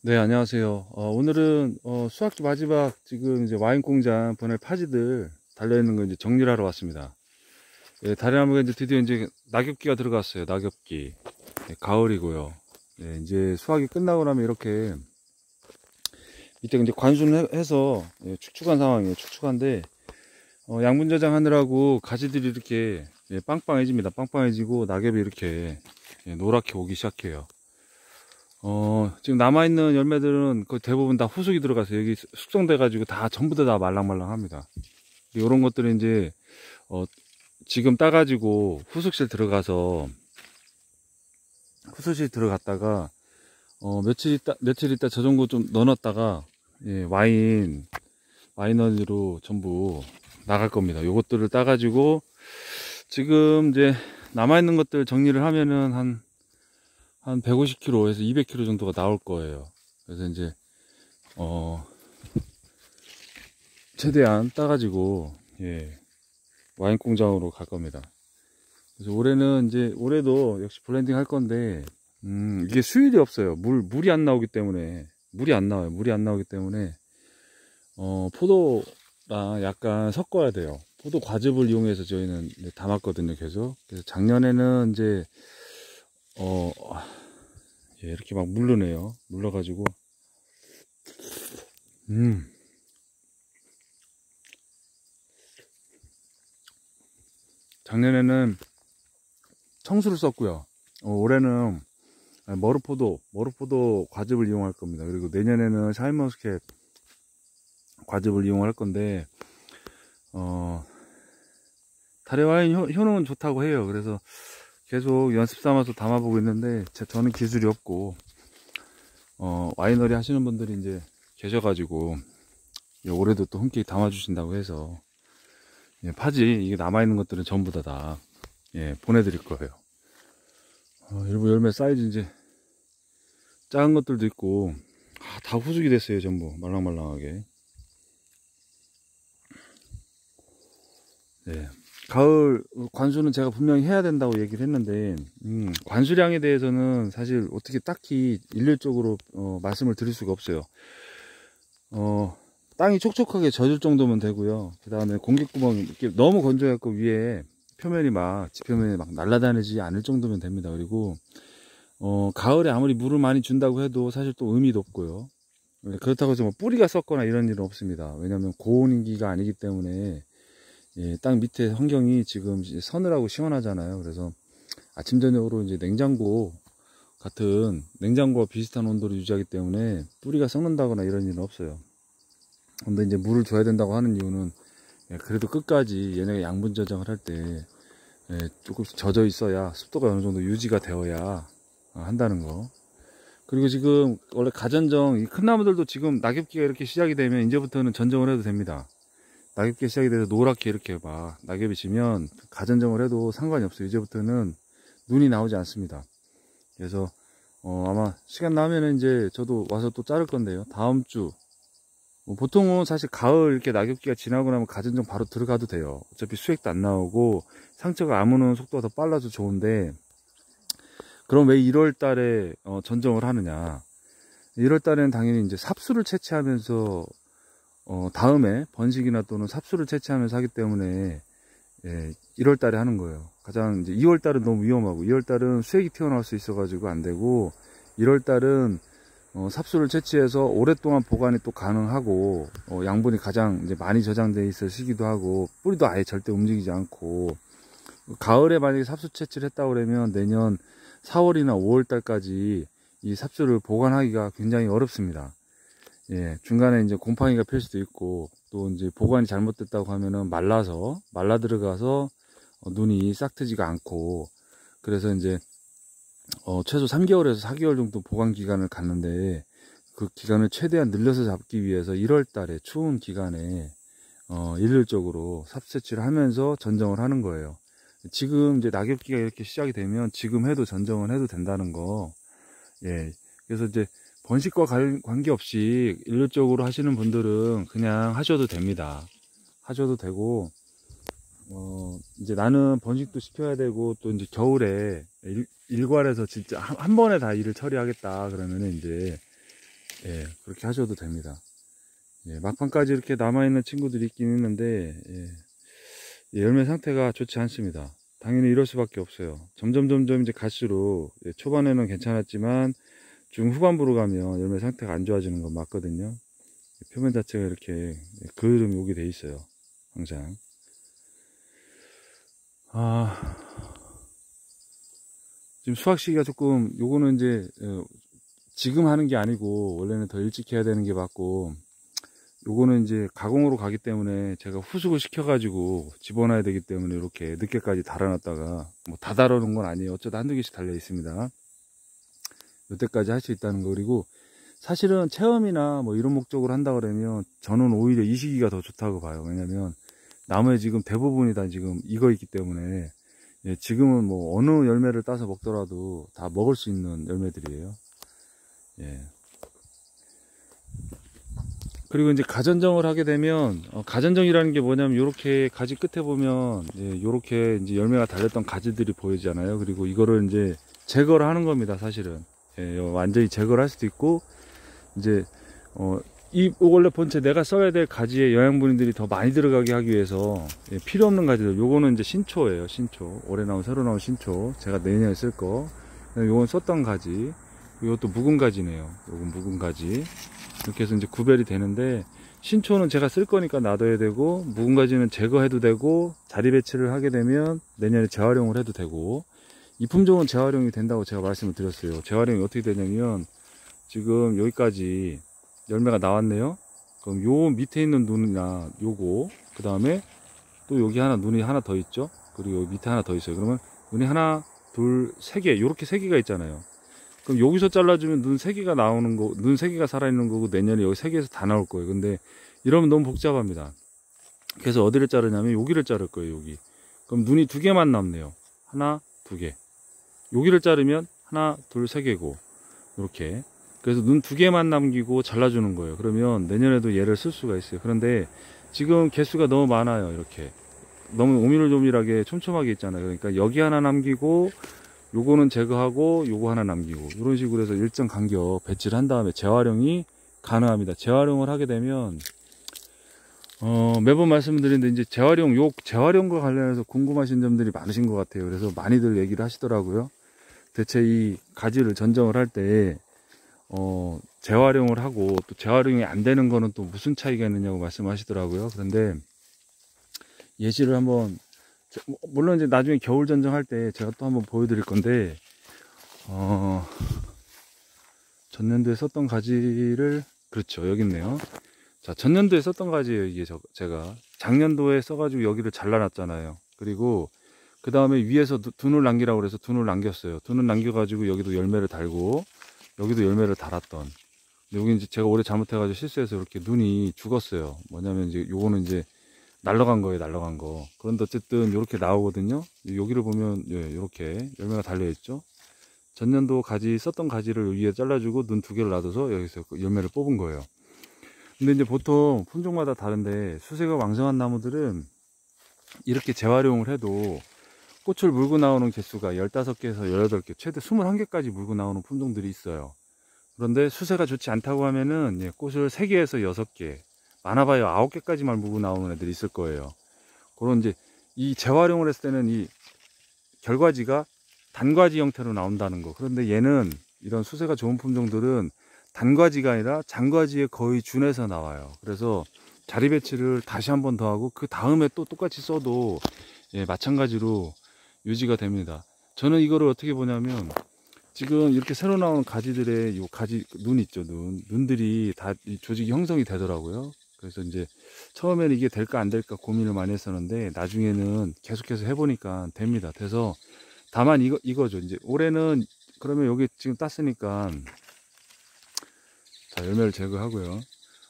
네, 안녕하세요. 오늘은 수학기 마지막 지금 이제 와인 공장 보낼 파지들 달려있는 거 이제 정리를 하러 왔습니다. 예, 다리나무가 이제 드디어 이제 낙엽기가 들어갔어요. 낙엽기. 예, 가을이고요. 예, 이제 수학이 끝나고 나면 이렇게 이때 이제 관수를 해서 예, 축축한 상황이에요. 축축한데 양분 저장하느라고 가지들이 이렇게 예, 빵빵해집니다. 빵빵해지고 낙엽이 이렇게 예, 노랗게 오기 시작해요. 지금 남아있는 열매들은 거의 대부분 다 후숙이 들어가서 여기 숙성돼가지고 다 전부 다 말랑말랑합니다. 이런 것들은 이제, 지금 따가지고 후숙실 들어갔다가, 며칠 있다 저 정도 좀 넣어놨다가, 예, 와이너리로 전부 나갈 겁니다. 요것들을 따가지고, 지금 이제 남아있는 것들 정리를 하면은 한 150kg에서 200kg 정도가 나올 거예요. 그래서 이제 최대한 따가지고 예, 와인 공장으로 갈 겁니다. 그래서 올해도 역시 블렌딩 할 건데 이게 수율이 없어요. 물이 안 나오기 때문에 물이 안 나와요. 물이 안 나오기 때문에 포도랑 약간 섞어야 돼요. 포도 과즙을 이용해서 저희는 담았거든요. 계속. 그래서 작년에는 이제 예, 이렇게 막 물르네요. 물러가지고 음 작년에는 청수를 썼고요. 올해는 머루포도 과즙을 이용할 겁니다. 그리고 내년에는 샤인머스켓 과즙을 이용할 건데 다래와인 효능은 좋다고 해요. 그래서 계속 연습 삼아서 담아보고 있는데 저는 기술이 없고 와이너리 하시는 분들이 이제 계셔가지고 올해도 또 흔쾌히 담아주신다고 해서 예, 파지 이게 남아있는 것들은 전부 다 예, 보내드릴 거예요. 일부 열매 사이즈 이제 작은 것들도 있고 다 후숙이 됐어요. 전부 말랑말랑하게. 네. 가을 관수는 제가 분명히 해야 된다고 얘기를 했는데 관수량에 대해서는 사실 어떻게 딱히 일률적으로 말씀을 드릴 수가 없어요. 땅이 촉촉하게 젖을 정도면 되고요. 그 다음에 공기구멍 이렇게 너무 건조해갖고 위에 지표면이 막 날아다니지 않을 정도면 됩니다. 그리고 가을에 아무리 물을 많이 준다고 해도 사실 또 의미도 없고요. 그렇다고 해서 뭐 뿌리가 썩거나 이런 일은 없습니다. 왜냐하면 고온인기가 아니기 때문에 예, 땅 밑에 환경이 지금 서늘하고 시원하잖아요. 그래서 아침 저녁으로 이제 냉장고와 비슷한 온도로 유지하기 때문에 뿌리가 썩는다거나 이런 일은 없어요. 근데 이제 물을 줘야 된다고 하는 이유는 예, 그래도 끝까지 얘네가 양분 저장을 할 때 조금씩 젖어 있어야 습도가 어느 정도 유지가 되어야 한다는 거. 그리고 지금 원래 가전정 이 큰 나무들도 지금 낙엽기가 이렇게 시작이 되면 이제부터는 전정을 해도 됩니다. 낙엽기 시작이 돼서 노랗게 이렇게 막 낙엽이 지면 가전정을 해도 상관이 없어요. 이제부터는 눈이 나오지 않습니다. 그래서 아마 시간 나면은 이제 저도 와서 또 자를 건데요. 다음 주 보통은 사실 가을 이렇게 낙엽기가 지나고 나면 가전정 바로 들어가도 돼요. 어차피 수액도 안 나오고 상처가 아무는 속도가 더 빨라서 좋은데 그럼 왜 1월 달에 전정을 하느냐. 1월 달에는 당연히 이제 삽수를 채취하면서 다음에 번식이나 또는 삽수를 채취하면서 하기 때문에 예, 1월 달에 하는 거예요. 가장 이제 2월 달은 너무 위험하고 2월 달은 수액이 튀어나올 수 있어가지고 안 되고 1월 달은 삽수를 채취해서 오랫동안 보관이 또 가능하고 양분이 가장 이제 많이 저장돼 있을 시기도 하고 뿌리도 아예 절대 움직이지 않고 가을에 만약에 삽수 채취를 했다 그러면 내년 4월이나 5월 달까지 이 삽수를 보관하기가 굉장히 어렵습니다. 예, 중간에 이제 곰팡이가 필 수도 있고 또 이제 보관이 잘못됐다고 하면은 말라 들어가서 눈이 싹 트지가 않고 그래서 이제 최소 3개월에서 4개월 정도 보관 기간을 갖는데 그 기간을 최대한 늘려서 잡기 위해서 1월 달에 추운 기간에 일률적으로 삽채취를 하면서 전정을 하는 거예요. 지금 이제 낙엽기가 이렇게 시작이 되면 지금 해도 전정을 해도 된다는 거. 예. 그래서 이제 번식과 관계없이 일률적으로 하시는 분들은 그냥 하셔도 됩니다. 하셔도 되고, 이제 나는 번식도 시켜야 되고, 또 이제 겨울에 일괄해서 진짜 한 번에 다 일을 처리하겠다. 그러면은 이제, 예, 그렇게 하셔도 됩니다. 예, 막판까지 이렇게 남아있는 친구들이 있긴 있는데, 예, 열매 상태가 좋지 않습니다. 당연히 이럴 수밖에 없어요. 점점 이제 갈수록, 예, 초반에는 괜찮았지만 중후반부로 가면 열매 상태가 안 좋아지는 건 맞거든요. 표면 자체가 이렇게 그을음이 오게 돼 있어요. 항상. 지금 수확 시기가 조금, 요거는 이제 지금 하는 게 아니고 원래는 더 일찍 해야 되는 게 맞고, 요거는 이제 가공으로 가기 때문에 제가 후숙을 시켜가지고 집어넣어야 되기 때문에 이렇게 늦게까지 달아놨다가, 뭐 다 달아놓은 건 아니에요. 어쩌다 한두 개씩 달려 있습니다. 이때까지 할 수 있다는 거. 그리고 사실은 체험이나 뭐 이런 목적으로 한다 그러면 저는 오히려 이 시기가 더 좋다고 봐요. 왜냐면 나무에 지금 대부분이 다 지금 익어 있기 때문에, 예, 지금은 뭐 어느 열매를 따서 먹더라도 다 먹을 수 있는 열매들이에요. 예. 그리고 이제 가전정을 하게 되면, 가전정이라는 게 뭐냐면 요렇게 가지 끝에 보면, 예, 요렇게 이제 열매가 달렸던 가지들이 보이잖아요. 그리고 이거를 이제 제거를 하는 겁니다, 사실은. 예, 완전히 제거를 할 수도 있고, 이제 이 원래 본체 내가 써야 될 가지에 영양분들이 더 많이 들어가게 하기 위해서, 예, 필요 없는 가지들, 요거는 이제 신초예요. 신초, 올해 나온 새로 나온 신초, 제가 내년에 쓸 거. 요건 썼던 가지, 이것도 묵은 가지네요. 요건 묵은 가지. 이렇게 해서 이제 구별이 되는데, 신초는 제가 쓸 거니까 놔둬야 되고, 묵은 가지는 제거해도 되고, 자리 배치를 하게 되면 내년에 재활용을 해도 되고, 이 품종은 재활용이 된다고 제가 말씀을 드렸어요. 재활용이 어떻게 되냐면, 지금 여기까지 열매가 나왔네요. 그럼 요 밑에 있는 눈이나 요거, 그 다음에 또 여기 눈이 하나 더 있죠. 그리고 여기 밑에 하나 더 있어요. 그러면 눈이 하나, 둘, 세 개, 요렇게 세 개가 있잖아요. 그럼 여기서 잘라주면 눈 세 개가 나오는 거, 눈 세 개가 살아있는 거고, 내년에 여기 세 개에서 다 나올 거예요. 근데 이러면 너무 복잡합니다. 그래서 어디를 자르냐면 여기를 자를 거예요. 여기. 그럼 눈이 두 개만 남네요. 하나, 두 개. 여기를 자르면 하나, 둘, 세 개고, 이렇게. 그래서 눈 두 개만 남기고 잘라주는 거예요. 그러면 내년에도 얘를 쓸 수가 있어요. 그런데 지금 개수가 너무 많아요. 이렇게 너무 오밀조밀하게 촘촘하게 있잖아요. 그러니까 여기 하나 남기고, 요거는 제거하고, 요거 하나 남기고, 이런 식으로 해서 일정 간격 배치를 한 다음에 재활용이 가능합니다. 재활용을 하게 되면, 매번 말씀드리는데, 이제 재활용과 관련해서 궁금하신 점들이 많으신 것 같아요. 그래서 많이들 얘기를 하시더라고요. 대체 이 가지를 전정을 할 때, 재활용을 하고 또 재활용이 안 되는 거는 또 무슨 차이가 있느냐고 말씀하시더라고요. 그런데 예시를 한번, 물론 이제 나중에 겨울 전정할 때 제가 또 한번 보여드릴 건데, 전년도에 썼던 가지를, 그렇죠, 여기 있네요. 자, 전년도에 썼던 가지예요. 이게 제가 작년도에 써가지고 여기를 잘라놨잖아요. 그리고 그 다음에 위에서 둔을 남기라고 그래서 둔을 남겼어요. 둔을 남겨가지고 여기도 열매를 달고, 여기도 열매를 달았던. 여기 이제 제가 올해 잘못해가지고 실수해서 이렇게 눈이 죽었어요. 뭐냐면 이제 요거는 이제 날라간 거예요, 날라간 거. 그런데 어쨌든 이렇게 나오거든요. 여기를 보면, 예, 이렇게 열매가 달려 있죠. 전년도 가지, 썼던 가지를 위에 잘라주고 눈 두 개를 놔둬서 여기서 열매를 뽑은 거예요. 근데 이제 보통 품종마다 다른데, 수세가 왕성한 나무들은 이렇게 재활용을 해도 꽃을 물고 나오는 개수가 15개에서 18개, 최대 21개까지 물고 나오는 품종들이 있어요. 그런데 수세가 좋지 않다고 하면은, 예, 꽃을 3개에서 6개, 많아봐야 9개까지만 물고 나오는 애들이 있을 거예요. 그런 이제 이 재활용을 했을 때는 이 결과지가 단과지 형태로 나온다는 거. 그런데 얘는, 이런 수세가 좋은 품종들은 단과지가 아니라 장과지에 거의 준해서 나와요. 그래서 자리 배치를 다시 한 번 더 하고 그 다음에 또 똑같이 써도, 예, 마찬가지로 유지가 됩니다. 저는 이거를 어떻게 보냐면, 지금 이렇게 새로 나오는 가지들의 요 가지 눈 있죠, 눈들이 다 이 조직이 형성이 되더라고요. 그래서 이제 처음에는 이게 될까 안 될까 고민을 많이 했었는데, 나중에는 계속해서 해보니까 됩니다. 돼서 다만 이거죠. 이제 올해는, 그러면 여기 지금 땄으니까, 자, 열매를 제거하고요.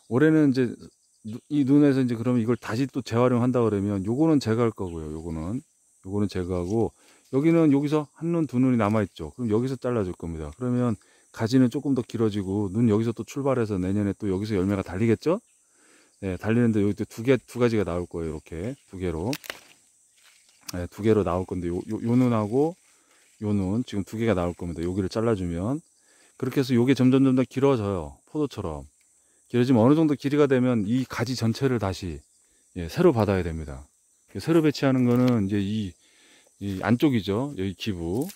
올해는 이제 이 눈에서 이제 그러면 이걸 다시 또 재활용한다 그러면 요거는 제거할 거고요. 요거는 제거하고, 여기는 여기서 한 눈, 두 눈이 남아있죠. 그럼 여기서 잘라줄 겁니다. 그러면 가지는 조금 더 길어지고, 눈 여기서 또 출발해서 내년에 또 여기서 열매가 달리겠죠? 네, 달리는데 여기 또 두 가지가 나올 거예요. 이렇게 두 개로. 네, 두 개로 나올 건데, 요 눈하고 요 눈, 지금 두 개가 나올 겁니다. 여기를 잘라주면. 그렇게 해서 요게 점점 더 길어져요. 포도처럼 길어지면 어느 정도 길이가 되면 이 가지 전체를 다시 새로 받아야 됩니다. 새로 배치하는 거는 이제 이 안쪽이죠. 여기 기부,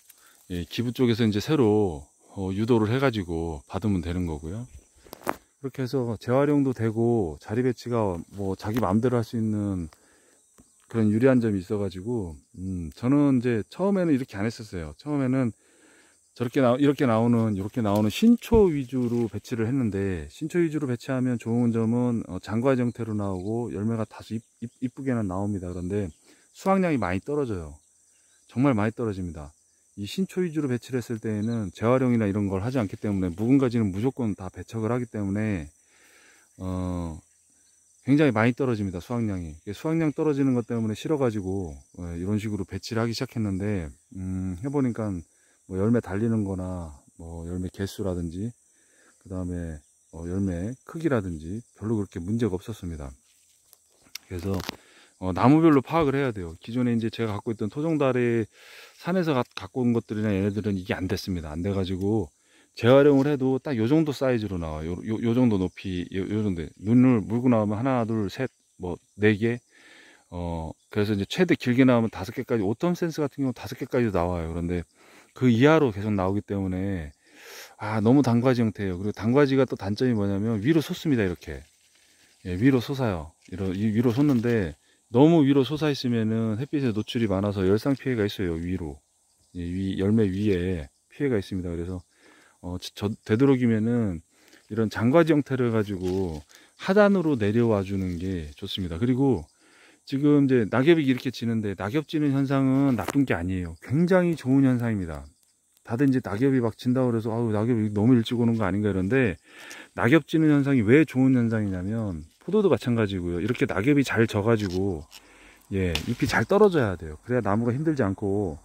기부 쪽에서 이제 새로 유도를 해가지고 받으면 되는 거고요. 그렇게 해서 재활용도 되고 자리 배치가 뭐 자기 마음대로 할 수 있는 그런 유리한 점이 있어가지고 저는 이제 처음에는 이렇게 안 했었어요. 처음에는 이렇게 나오는 신초 위주로 배치를 했는데, 신초 위주로 배치하면 좋은 점은 장과지 형태로 나오고 열매가 다소 이쁘게는 나옵니다. 그런데 수확량이 많이 떨어져요. 정말 많이 떨어집니다. 이 신초 위주로 배치를 했을 때에는 재활용이나 이런 걸 하지 않기 때문에 묵은 가지는 무조건 다 배척을 하기 때문에 굉장히 많이 떨어집니다. 수확량이. 수확량 떨어지는 것 때문에 싫어가지고 이런 식으로 배치를 하기 시작했는데 해보니까 뭐 열매 달리는 거나 뭐 열매 개수라든지 그 다음에 열매 크기라든지 별로 그렇게 문제가 없었습니다. 그래서 나무별로 파악을 해야 돼요. 기존에 이제 제가 갖고 있던 토종달에 산에서 갖고 온 것들이나 얘네들은 이게 안 됐습니다. 안 돼가지고 재활용을 해도 딱 요 정도 사이즈로 나와요. 요 정도 높이, 요 정도. 눈을 물고 나오면 하나, 둘, 셋, 뭐, 4개. 그래서 이제 최대 길게 나오면 5개까지, 오텀 센스 같은 경우는 5개까지도 나와요. 그런데 그 이하로 계속 나오기 때문에, 너무 단과지 형태예요. 그리고 단과지가 또 단점이 뭐냐면 위로 솟습니다. 이렇게. 위로 솟아요. 위로 솟는데, 너무 위로 솟아 있으면은 햇빛에 노출이 많아서 열상 피해가 있어요. 위로. 열매 위에 피해가 있습니다. 그래서, 되도록이면은 이런 장과지 형태를 가지고 하단으로 내려와 주는 게 좋습니다. 그리고 지금 이제 낙엽이 이렇게 지는데, 낙엽 지는 현상은 나쁜 게 아니에요. 굉장히 좋은 현상입니다. 다들 이제 낙엽이 막 진다고 그래서 낙엽이 너무 일찍 오는 거 아닌가 이런데, 낙엽 지는 현상이 왜 좋은 현상이냐면 포도도 마찬가지고요. 이렇게 낙엽이 잘 져가지고 잎이 잘 떨어져야 돼요. 그래야 나무가 힘들지 않고,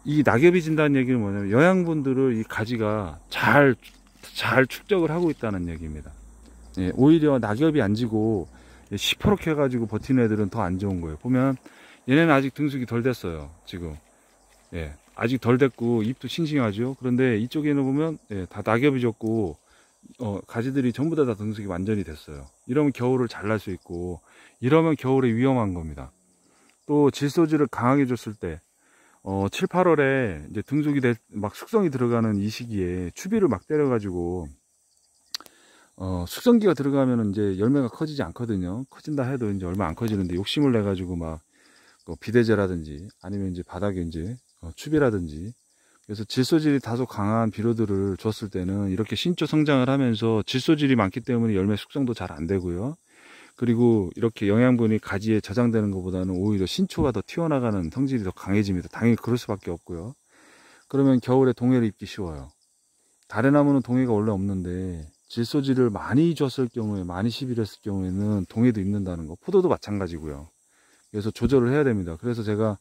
이 낙엽이 진다는 얘기는 뭐냐면 영양분들을 이 가지가 잘 축적을 하고 있다는 얘기입니다. 오히려 낙엽이 안 지고 시퍼렇게 해가지고 버티는 애들은 더 안 좋은 거예요. 보면 얘네는 아직 등숙이 덜 됐어요. 지금 아직 덜 됐고 잎도 싱싱하죠. 그런데 이쪽에는 보면 다 낙엽이 졌고 가지들이 전부 다 등숙이 완전히 됐어요. 이러면 겨울을 잘 날 수 있고, 이러면 겨울에 위험한 겁니다. 또 질소질을 강하게 줬을 때 7, 8월에 이제 등속이 막 숙성이 들어가는 이 시기에 추비를 막 때려가지고 숙성기가 들어가면 이제 열매가 커지지 않거든요. 커진다 해도 이제 얼마 안 커지는데 욕심을 내가지고 막 비대제라든지 아니면 이제 바닥에 이제 추비라든지, 그래서 질소질이 다소 강한 비료들을 줬을 때는 이렇게 신초 성장을 하면서 질소질이 많기 때문에 열매 숙성도 잘 안 되고요. 그리고 이렇게 영양분이 가지에 저장되는 것보다는 오히려 신초가 더 튀어나가는 성질이 더 강해집니다. 당연히 그럴 수밖에 없고요. 그러면 겨울에 동해를 입기 쉬워요. 다른 나무는 동해가 원래 없는데 질소질을 많이 줬을 경우에, 많이 시비했을 경우에는 동해도 입는다는 거. 포도도 마찬가지고요. 그래서 조절을 해야 됩니다. 그래서 제가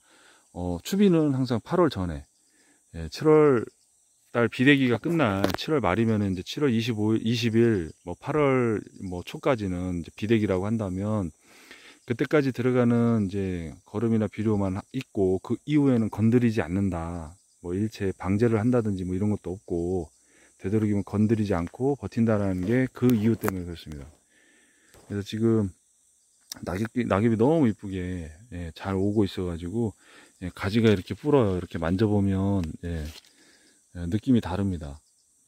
추비는 항상 8월 전에, 7월 달 비대기가 끝날 7월 말이면 이제 7월 25일, 20일, 뭐 8월 뭐 초까지는 이제 비대기라고 한다면, 그때까지 들어가는 이제 거름이나 비료만 있고 그 이후에는 건드리지 않는다. 뭐 일체 방제를 한다든지 뭐 이런 것도 없고, 되도록이면 건드리지 않고 버틴다라는 게 그 이유 때문에 그렇습니다. 그래서 지금 낙엽이 너무 이쁘게 잘 오고 있어가지고 가지가 이렇게 불어요. 이렇게 만져보면 느낌이 다릅니다.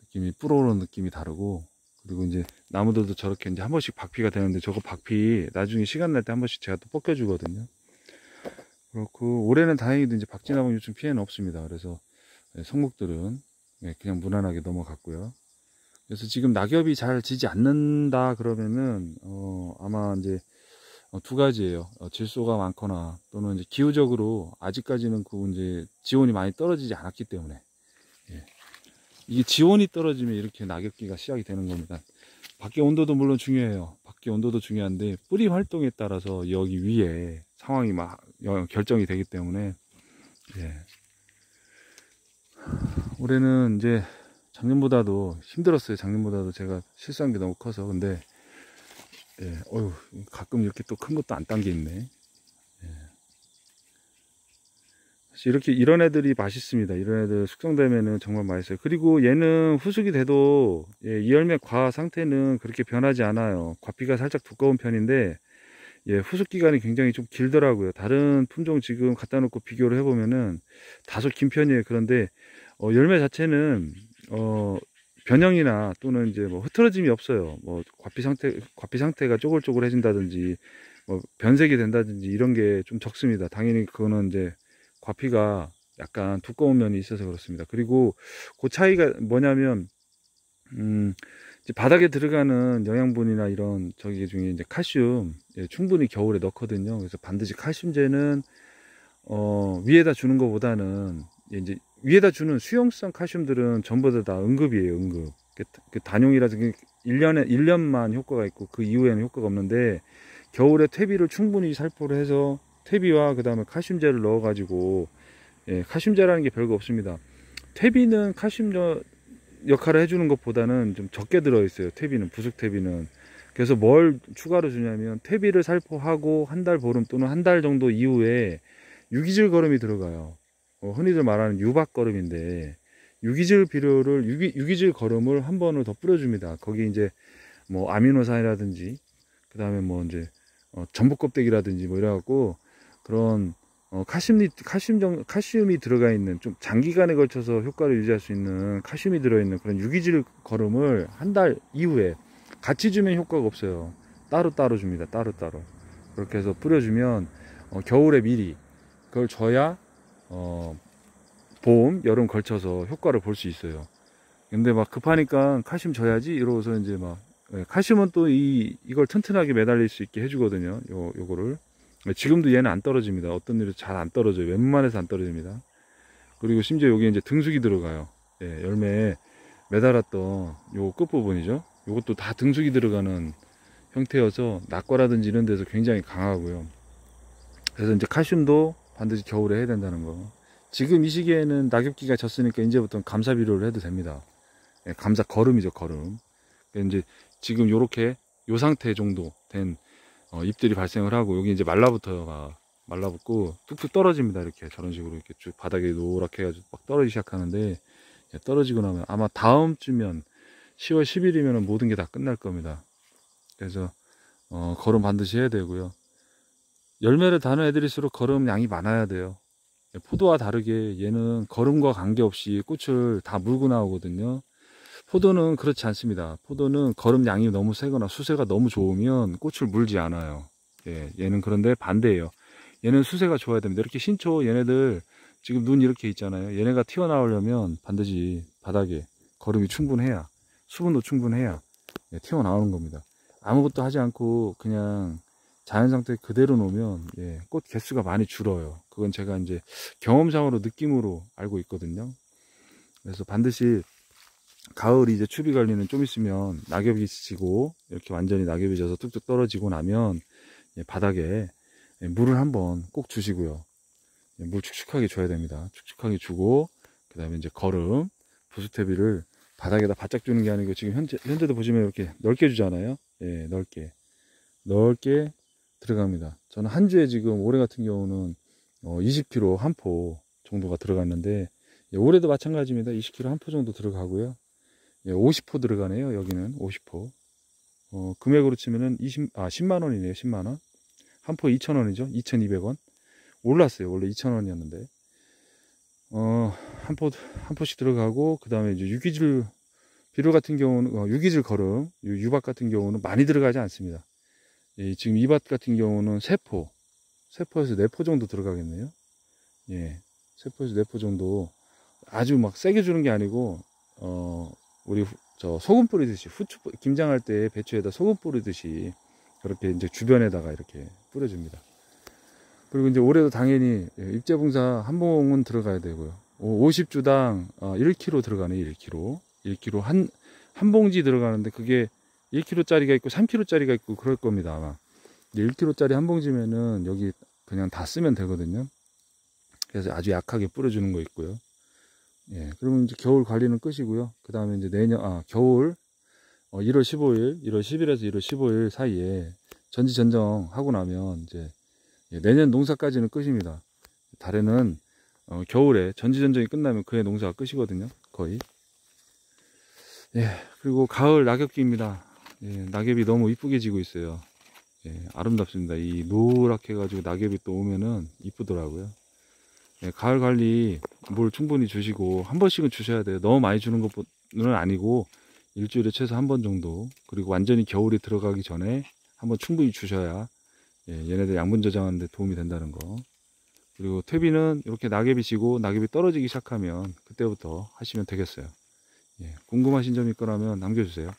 느낌이 불어오는 느낌이 다르고, 그리고 이제 나무들도 저렇게 이제 한 번씩 박피가 되는데, 저거 박피 나중에 시간 날 때 한 번씩 제가 또 벗겨주거든요. 그렇고 올해는 다행히도 이제 박쥐나무 요즘 피해는 없습니다. 그래서 성목들은 그냥 무난하게 넘어갔고요. 그래서 지금 낙엽이 잘 지지 않는다 그러면은 아마 이제 두 가지예요. 질소가 많거나 또는 이제 기후적으로 아직까지는 그 이제 지온이 많이 떨어지지 않았기 때문에, 이게 지온이 떨어지면 이렇게 낙엽기가 시작이 되는 겁니다. 밖의 온도도 물론 중요해요. 밖의 온도도 중요한데 뿌리 활동에 따라서 여기 위에 상황이 막 결정이 되기 때문에 올해는 이제 작년보다도 힘들었어요. 작년보다도 제가 실수한 게 너무 커서. 근데 가끔 이렇게 또 큰 것도 안 딴 게 있네. 이렇게 이런 애들이 맛있습니다. 이런 애들 숙성되면은 정말 맛있어요. 그리고 얘는 후숙이 돼도 이열매 과 상태는 그렇게 변하지 않아요. 과피가 살짝 두꺼운 편인데 후숙 기간이 굉장히 좀 길더라고요. 다른 품종 지금 갖다 놓고 비교를 해보면은 다소 긴 편이에요. 그런데 열매 자체는 변형이나 또는 이제 뭐 흐트러짐이 없어요. 뭐 과피 상태가 쪼글쪼글해진다든지 뭐 변색이 된다든지 이런 게 좀 적습니다. 당연히 그거는 이제 과피가 약간 두꺼운 면이 있어서 그렇습니다. 그리고 그 차이가 뭐냐면 이제 바닥에 들어가는 영양분이나 이런 저기 중에 이제 칼슘 충분히 겨울에 넣거든요. 그래서 반드시 칼슘제는 위에다 주는 것보다는 이제 위에다 주는 수용성 칼슘들은 전부 다 응급이에요. 응급. 그 단용이라든지 1년만 효과가 있고 그 이후에는 효과가 없는데 겨울에 퇴비를 충분히 살포를 해서 퇴비와 그 다음에 칼슘제를 넣어 가지고 칼슘제라는 게 별거 없습니다. 퇴비는 칼슘 역할을 해주는 것보다는 좀 적게 들어있어요. 퇴비는, 부숙 퇴비는. 그래서 뭘 추가로 주냐면 퇴비를 살포하고 한 달 보름 또는 한 달 정도 이후에 유기질 거름이 들어가요. 흔히들 말하는 유박 거름인데 유기질 비료를 유기질 거름을 한 번을 더 뿌려줍니다. 거기 이제 뭐 아미노산이라든지 그 다음에 뭐 이제 전복 껍데기라든지 뭐 이래갖고 그런 칼슘이 들어가 있는 좀 장기간에 걸쳐서 효과를 유지할 수 있는 칼슘이 들어있는 그런 유기질 거름을 한 달 이후에 같이 주면 효과가 없어요. 따로따로 줍니다. 따로따로. 그렇게 해서 뿌려주면 겨울에 미리 그걸 줘야 봄, 여름 걸쳐서 효과를 볼 수 있어요. 근데 막 급하니까 칼슘 줘야지 이러고서 이제 막 칼슘은 또 이걸 튼튼하게 매달릴 수 있게 해주거든요. 요거를. 지금도 얘는 안 떨어집니다. 어떤 일도 잘 안 떨어져요. 웬만해서 안 떨어집니다. 그리고 심지어 여기 이제 등숙이 들어가요. 열매에 매달았던 요 끝부분이죠. 요것도 다 등숙이 들어가는 형태여서 낙과라든지 이런 데서 굉장히 강하고요. 그래서 이제 칼슘도 반드시 겨울에 해야 된다는 거. 지금 이 시기에는 낙엽기가 졌으니까 이제부터는 감사 비료를 해도 됩니다. 감사 거름이죠, 거름. 이제 지금 요렇게 요 상태 정도 된 잎들이 발생을 하고 여기 이제 말라붙어요. 말라붙고 뚝뚝 떨어집니다. 이렇게 저런 식으로 이렇게 쭉 바닥에 노랗게 해가지고 막 떨어지기 시작하는데 떨어지고 나면 아마 다음 주면 10월 10일이면 모든 게 다 끝날 겁니다. 그래서 거름 반드시 해야 되고요. 열매를 다는 애들일수록 거름 양이 많아야 돼요. 포도와 다르게 얘는 거름과 관계없이 꽃을 다 물고 나오거든요. 포도는 그렇지 않습니다. 포도는 거름 양이 너무 세거나 수세가 너무 좋으면 꽃을 물지 않아요. 얘는 그런데 반대예요. 얘는 수세가 좋아야 됩니다. 이렇게 신초 얘네들 지금 눈 이렇게 있잖아요. 얘네가 튀어나오려면 반드시 바닥에 거름이 충분해야, 수분도 충분해야 튀어나오는 겁니다. 아무것도 하지 않고 그냥 자연 상태 그대로 놓으면 꽃 개수가 많이 줄어요. 그건 제가 이제 경험상으로 느낌으로 알고 있거든요. 그래서 반드시 가을이 이제 추비 관리는 좀 있으면 낙엽이 지고 이렇게 완전히 낙엽이 져서 뚝뚝 떨어지고 나면 바닥에 물을 한번 꼭 주시고요. 물 축축하게 줘야 됩니다. 축축하게 주고 그 다음에 이제 거름, 부수태비를 바닥에다 바짝 주는 게 아니고 지금 현재도 보시면 이렇게 넓게 주잖아요. 넓게 들어갑니다. 저는 한 주에 지금 올해 같은 경우는 20kg 한 포 정도가 들어갔는데 올해도 마찬가지입니다. 20kg 한 포 정도 들어가고요. 50포 들어가네요. 여기는 50포. 금액으로 치면은 10만원이네요. 10만원. 한 포 2,000원이죠. 2,200원. 올랐어요. 원래 2,000원이었는데. 한 포씩 들어가고, 그 다음에 이제 유기질, 비료 같은 경우는, 유기질 거름, 유박 같은 경우는 많이 들어가지 않습니다. 지금 이 밭 같은 경우는 3포에서 4포 정도 들어가겠네요. 3포에서 4포 정도. 아주 막 세게 주는 게 아니고, 우리 소금 뿌리듯이 김장할 때 배추에다 소금 뿌리듯이 그렇게 이제 주변에다가 이렇게 뿌려줍니다. 그리고 이제 올해도 당연히 입재봉사 한 봉은 들어가야 되고요. 50주당 1kg 들어가네요. 1kg 한 봉지 들어가는데 그게 1kg짜리가 있고 3kg짜리가 있고 그럴 겁니다. 아마 1kg짜리 한 봉지면은 여기 그냥 다 쓰면 되거든요. 그래서 아주 약하게 뿌려주는 거 있고요. 그러면 이제 겨울 관리는 끝이고요. 그 다음에 이제 겨울 1월 15일, 1월 10일에서 1월 15일 사이에 전지전정 하고 나면 이제 내년 농사까지는 끝입니다. 달에는 겨울에 전지전정이 끝나면 그해 농사가 끝이거든요. 거의. 예, 그리고 가을 낙엽기입니다. 예, 낙엽이 너무 이쁘게 지고 있어요. 예, 아름답습니다. 이 노랗게 해가지고 낙엽이 또 오면은 이쁘더라고요. 예, 가을 관리 물 충분히 주시고 한 번씩은 주셔야 돼요. 너무 많이 주는 것은 아니고 일주일에 최소 한 번 정도, 그리고 완전히 겨울이 들어가기 전에 한번 충분히 주셔야 예, 얘네들 양분 저장하는 데 도움이 된다는 거. 그리고 퇴비는 이렇게 낙엽이 지고 낙엽이 떨어지기 시작하면 그때부터 하시면 되겠어요. 예, 궁금하신 점 있거나 하면 남겨주세요.